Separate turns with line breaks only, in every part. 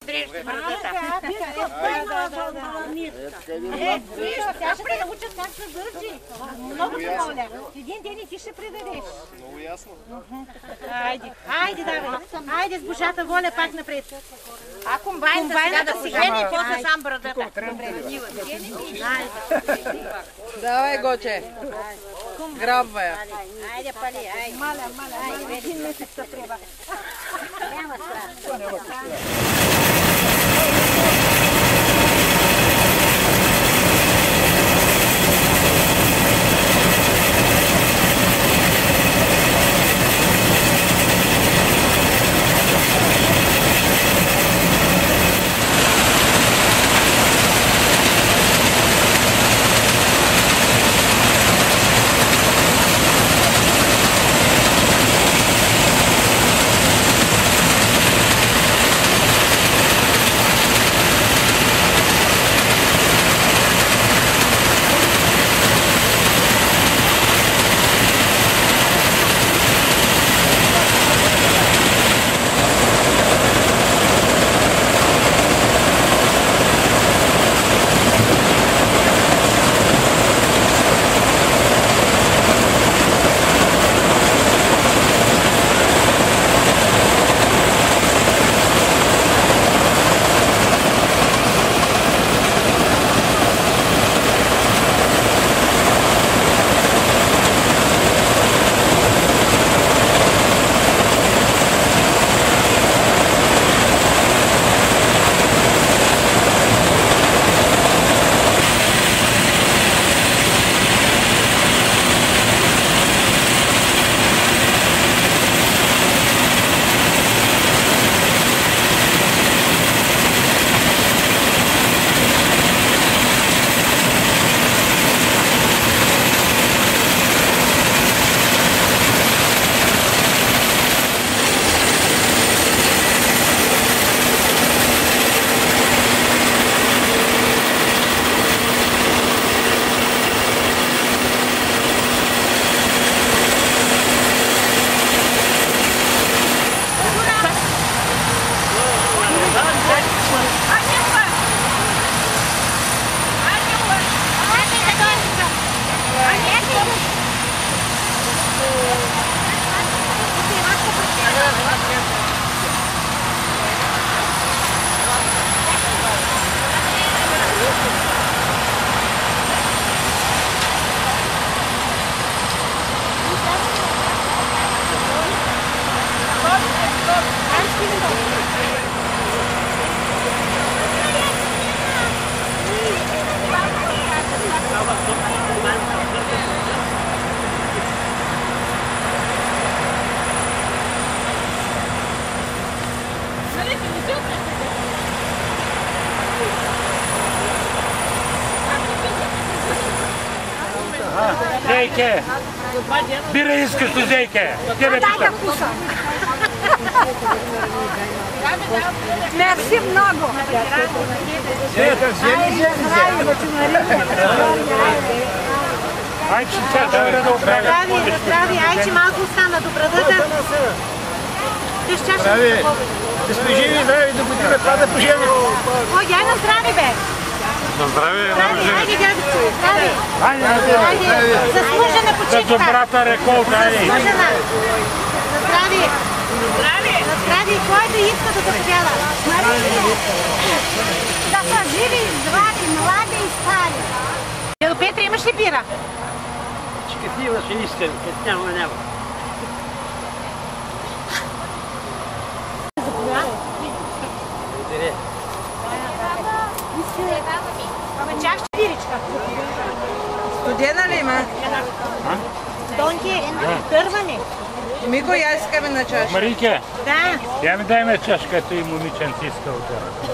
Дрежте брадата.
Тя ще те научат как се държи. Много ти моля. Един ден и ти ще предадеш.
Много ясно.
Айде, давай. Айде с Божата воля пак напред.
А комбайната сега да си гледа и после сам брадата.
Давай, Гоче. Грабва я.
Айде, пали, айде. Маля, айде. Един месец се треба. Няма страх.
Зейке! Бира искаш до Зейке! Тебе питам!
Мерси много!
Зейка, вземи! Айде, че сега трябва да оправя.
Прави, айде, че малко остана до брадата.
Прави, да сме живи, здрави, до година това да поживем.
О, я на здрави, бе!
На здраве,
Айде, Габичко, здрави!
Айде,
заслужена почивка!
за добрата реколта, айде!
Заслужена! За здрави! За здрави! Кой да иска да заповяда? Да са живи и здрави, млади и стари! Дедо Петре, имаш ли бира?
Какива ще искам, като няма.
Чаш биричка.
Студена ли има?
Донки, търване.
Мико, я искаме на чаша.
Марике,
Да.
я ми дай ме чашката и момиченци искал да...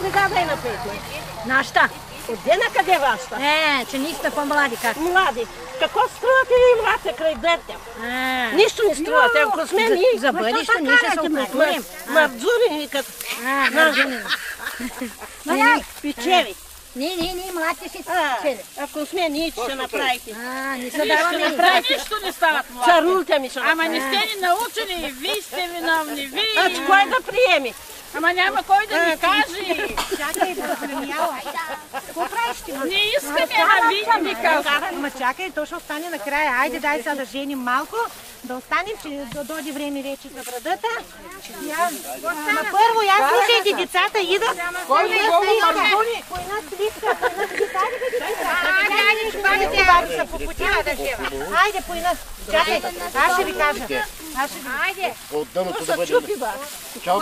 сега да я напейте.
Нашата?
Отде на къде вашата?
Че ние сме по-млади, как?
Млади, какво струвате ви младите край дете? Нищо не струвате, ако сме ние.
За бъдеще ние ще се окултурим.
Мърдзури ни като... Печели.
Ние младите си печели.
Ако сме ние, ще направите.
Не се даваме.
Нищо не стават млади.
Царулите ми ще
Ама
направите.
не сте ни научили, вие сте виновни, вие.
Значи кой да приеме?
Ама няма кой да ни каже.
Чакай, Бразилияла. Какво правиш ти?
Не искаме, а вие не ни казвате.
Ама чакай, то ще остане накрая. Айде, дай сега да женим малко, да останем, че дойде време вече за брадата. Ама първо, я слушайте, децата идат. Кой е Марзуни? По една сливка, по една сливка. Айде, по една. Чакай, аз ще ви кажа.
Айде.
От дъното да бъде.
Чао,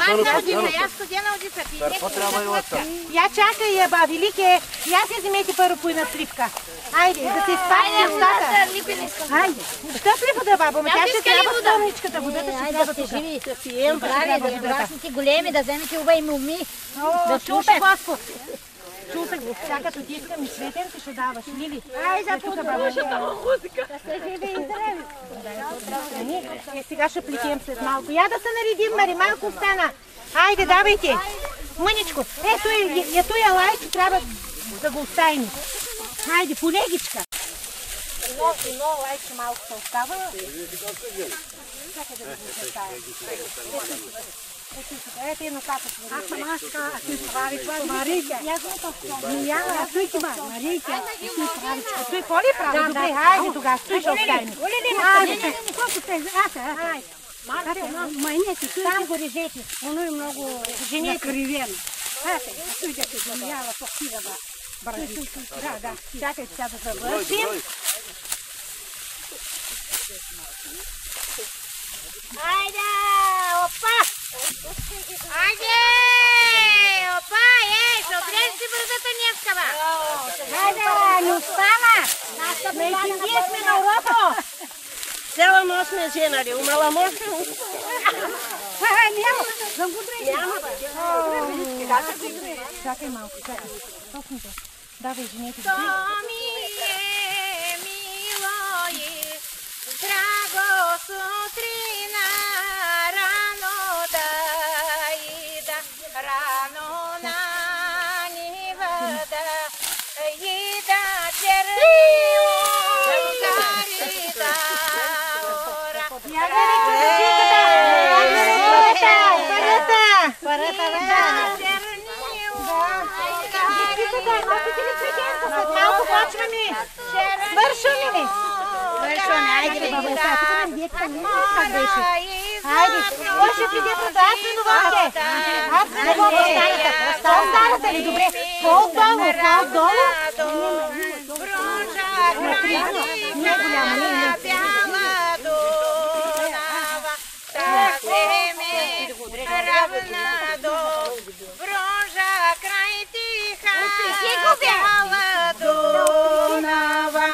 аз студена одица.
Какво трябва и лъста?
Я чакай, ба, велике. Я си вземете първо по една сливка. Айде, да се изпадне устата. Айде. Що сливата, баба? Ма тя ще трябва стомничката. Водата ще трябва тук.
Да пием, да сте големи, да вземете оба и моми.
Да чуте, Господ. Чултах го. Сега като ти искам и светенки ще даваш, Лили. Ай, за подушата музика. Да сте живи и здрави. Сега ще плетем след малко. Я да се наредим, Мари, малко остана. Айде, давайте. Мъничко. Ето я лайче, трябва да го оставим. Айде, полегичка. Едно лайче малко се остава. Чакай да го поставя. Ето едно капъчко. Аз съм Ашка, а ти прави това. Марийка. Мияна, той ти ма. Марийка. Той какво ли прави? Добре, хайде тогава. Той ще оставим. Айде. Колко сте? Айде. Майнете, там го режете. Оно е много кривено. Ето, той да се замиява по-хива. Да. Чакайте сега да завършим. Айде! Опа!
Айде! Опа, ще отрежеш си бързата днескава.
Айде, не остана! Ние сме на урока! Цяла нощ сме женали, умала мощ. Няма, съм го дрежи. Няма. Чакай малко, чакай. Точното. Давай, женете.
То ми е мило и драго сутрина, рано да ида, рано на нивата, ида чернило, карита ора.
Малко почваме. Свършваме ли? Свършваме. Айде, баба, сега тук нам детка не как беше. Айде, кой ще приде прото? Аз не доволте. Аз не доволте. Останете ли? Добре. По-долу, по-долу. Не е голяма, не е.
Бяла Дунава, так време равна до Брожа край тиха, бяла Дунава.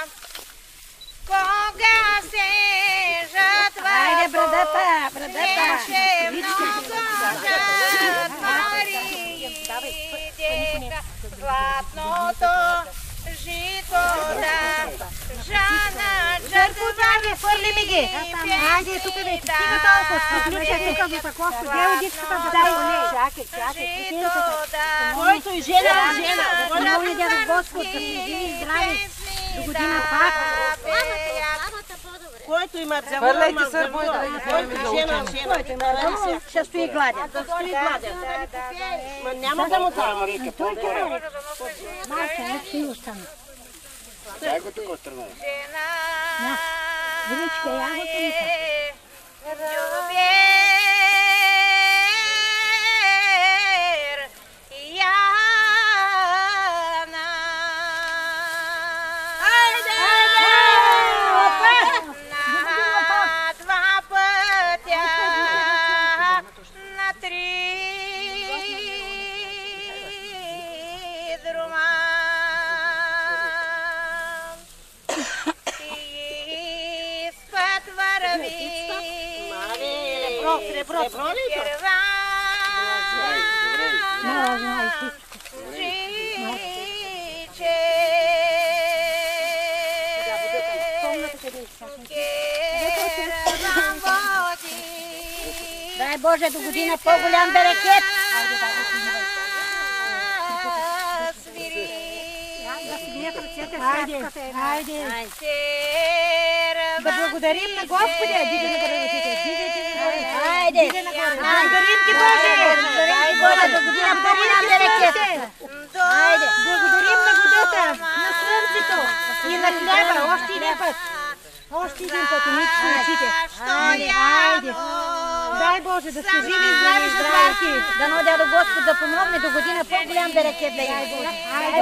Кога се жатва, беше много затворите, златното жито да жана жертва
Фърли ми ги. Айде, тук да ти стига толкова. Приключай тук за тако. Дел диската да дай. Чакай. Който и жена, жена. Моля дядо Господ да ни живи и здрави. До година пак. Който има завола,
Хвърляйте сърбо и да ги
който жена, ще стои гладен. Да стои гладен. Ма няма да му това. Малка, ето си остана.
Дай го тук отстрана.
Величка, я го тука.
Сребро ли?
Мало знае всичко. Боже, до година по-голям берекет. Хайде. Да благодарим на Господа. Дигайте нагоре. Хайде. Благодарим ти, Боже. Дай Боже, до година по-голям берекет. Хайде. Благодарим на водата, на слънцето и на хляба. Още един път. Още един път. Умичте очите. Хайде. Дай Боже, да сте живи и здрави, здравки. Да но дядо Господ да помогне до година по-голям берекет да има. Хайде.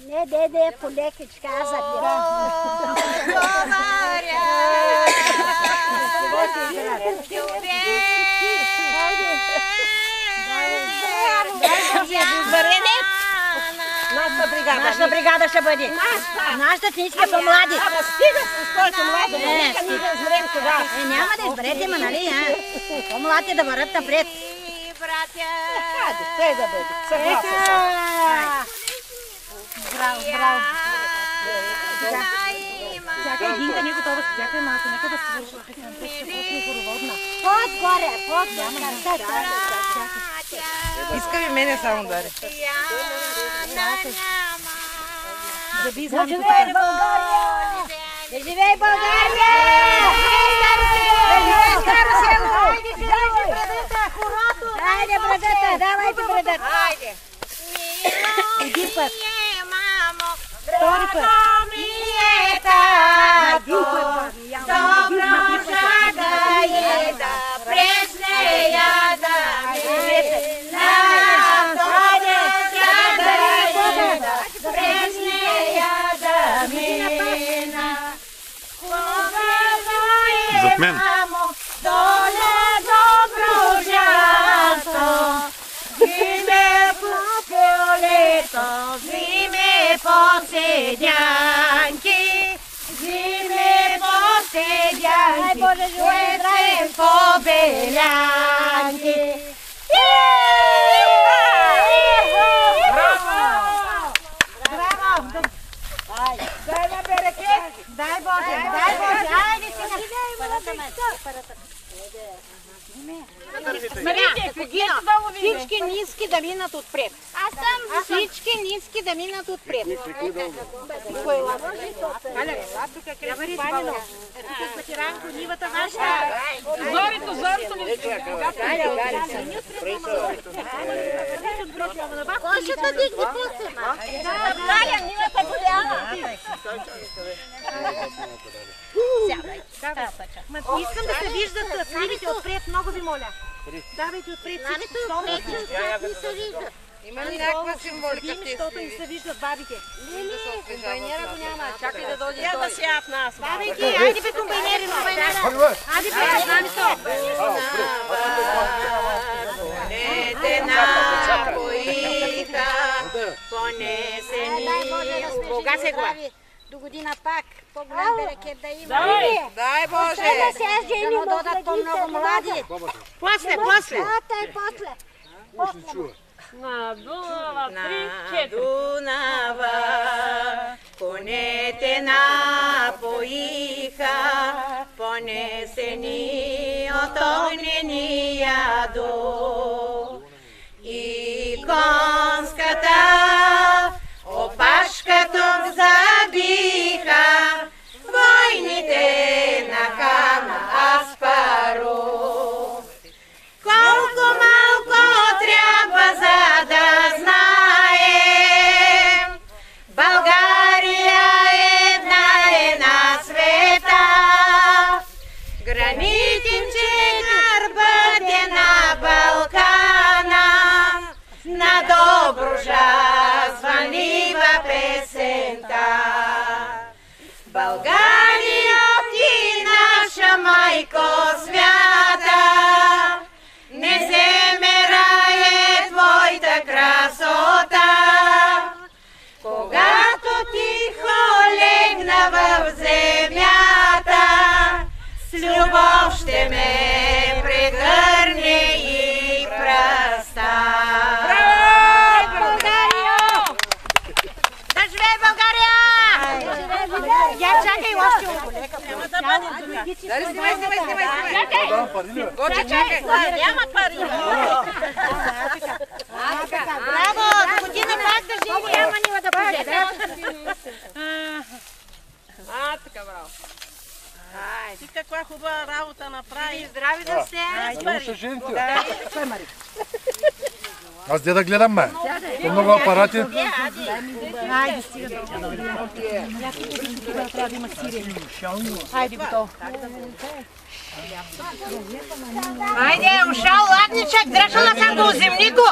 Не, деде, полекичка, аз забирам. Нашата бригада ще бъде. Нашата книжка е по-млади.
Ама стига с който младо, нека ние да изберем кога.
Няма да изберете, ма нали? По-младите да върват напред.
Хайде, те да бъде. Съгласен съм.
Браво, браво. Чакай, Гинка, не готова. Чакай малко, нека да свършва. Ще почне хороводна. По-отгоре, по-отгоре.
Иска ви мене само дари.
Да живее България! Да живее България! Да живее Старо село! Хайде, брадата, хорото! Хайде, брадата, давайте брадата! Хайде! Един път! Втори път! Един път! Добро шага е да през нея да мина. Хайде! Шага е да през нея да мина.
Зад мен.
Доле добро жато, зиме по полето, зиме по седянки, зиме по седянки, летем по белянки. Браво! Дай на берекет! Дай Боже! Дай Боже! Айде сега! Всички ниски да минат отпред. Аз съм. Всички ниски да минат отпред.
Зорито ли?
Кой ще те дигне после? Галя, нивата голяма. Искам да се виждат сливите отпред, много ви моля. Давайте отпред всички столове.
Има ли някаква символика в тези
защото не се виждат бабите.
Комбайнера го няма. Чакай да дойде. Я да сега в нас.
Бабики, айде бе комбайнери, айде бе, знаме то.
Понете напоиха, понесени. Бога се глава.
До година пак по-голям берекет да има.
Дай Боже!
Да му додат по-много млади.
После.
На Дунава, 3-4.
Дунава, конете напоиха, понесени от огнения дух. И конската опашката забиха, войните на Хана Аспарух. Колко малко трябва за да знаем, България една на света. Гранитинче гърбът е на Балкана, на Добружа звънлива песента. България ти наша майко свята, не замерае твоята красота. Когато тихо легна в земята, с любов ще ме прегърне и пръста. Да живее България! Я чакай още.
Дали, снимай! Гоче, чакай! каква хубава работа направи.
Здрави да сте.
Да не се жените.
Той Мари.
Аз де да гледам, ме? По много апарати.
Хайде, стига да трябва да има сирене. Хайде, готово.
Ajde, ušao ladničak, držala sam ga u zimniku.